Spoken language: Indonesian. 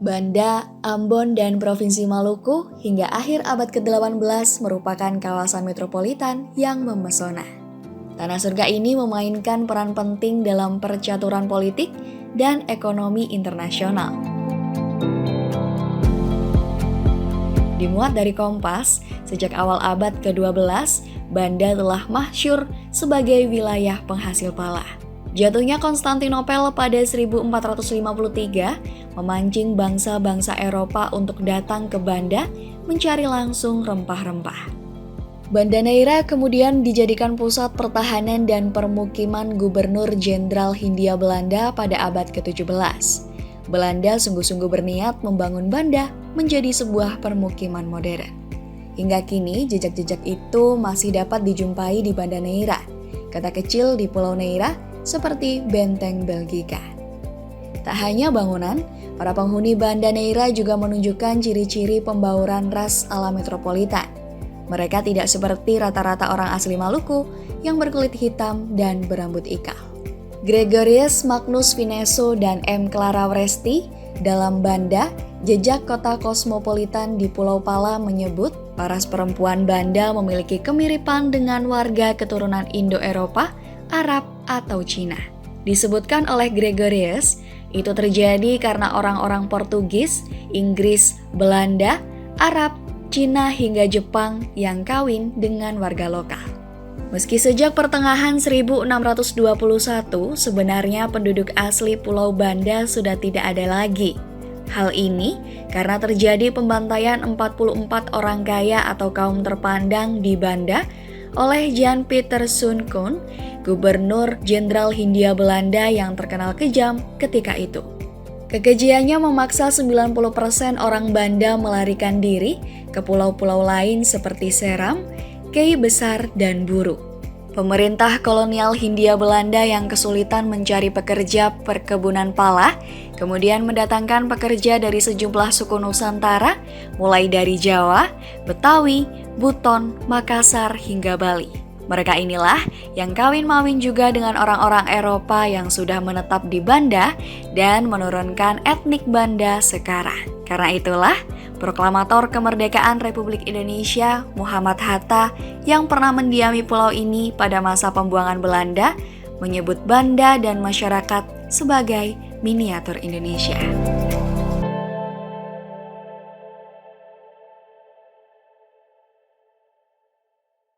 Banda, Ambon, dan Provinsi Maluku hingga akhir abad ke-18 merupakan kawasan metropolitan yang memesona. Tanah surga ini memainkan peran penting dalam percaturan politik dan ekonomi internasional. Dimuat dari Kompas, sejak awal abad ke-12, Banda telah masyhur sebagai wilayah penghasil pala. Jatuhnya Konstantinopel pada 1453 memancing bangsa-bangsa Eropa untuk datang ke Banda mencari langsung rempah-rempah. Banda Neira kemudian dijadikan pusat pertahanan dan permukiman Gubernur Jenderal Hindia Belanda pada abad ke-17. Belanda sungguh-sungguh berniat membangun Banda menjadi sebuah permukiman modern. Hingga kini jejak-jejak itu masih dapat dijumpai di Banda Neira, kota kecil di Pulau Neira seperti Benteng Belgika. Tak hanya bangunan, para penghuni Banda Neira juga menunjukkan ciri-ciri pembauran ras ala metropolitan. Mereka tidak seperti rata-rata orang asli Maluku yang berkulit hitam dan berambut ikal. Gregorius Magnus Vineso dan M. Clara Wresti dalam Banda, Jejak Kota Kosmopolitan di Pulau Pala menyebut paras perempuan Banda memiliki kemiripan dengan warga keturunan Indo-Eropa, Arab, atau Cina. Disebutkan oleh Gregorius, itu terjadi karena orang-orang Portugis, Inggris, Belanda, Arab, Cina hingga Jepang yang kawin dengan warga lokal. Meski sejak pertengahan 1621 sebenarnya penduduk asli Pulau Banda sudah tidak ada lagi. Hal ini karena terjadi pembantaian 44 orang kaya atau kaum terpandang di Banda oleh Jan Pieter Soen Koen, Gubernur Jenderal Hindia Belanda yang terkenal kejam ketika itu. Kekejiannya memaksa 90% orang Banda melarikan diri ke pulau-pulau lain seperti Seram, Kei Besar, dan Buru. Pemerintah kolonial Hindia Belanda yang kesulitan mencari pekerja perkebunan pala, kemudian mendatangkan pekerja dari sejumlah suku Nusantara, mulai dari Jawa, Betawi, Buton, Makassar, hingga Bali. Mereka inilah yang kawin-mawin juga dengan orang-orang Eropa yang sudah menetap di Banda dan menurunkan etnik Banda sekarang. Karena itulah, proklamator kemerdekaan Republik Indonesia Muhammad Hatta yang pernah mendiami pulau ini pada masa pembuangan Belanda menyebut Banda dan masyarakat sebagai miniatur Indonesia.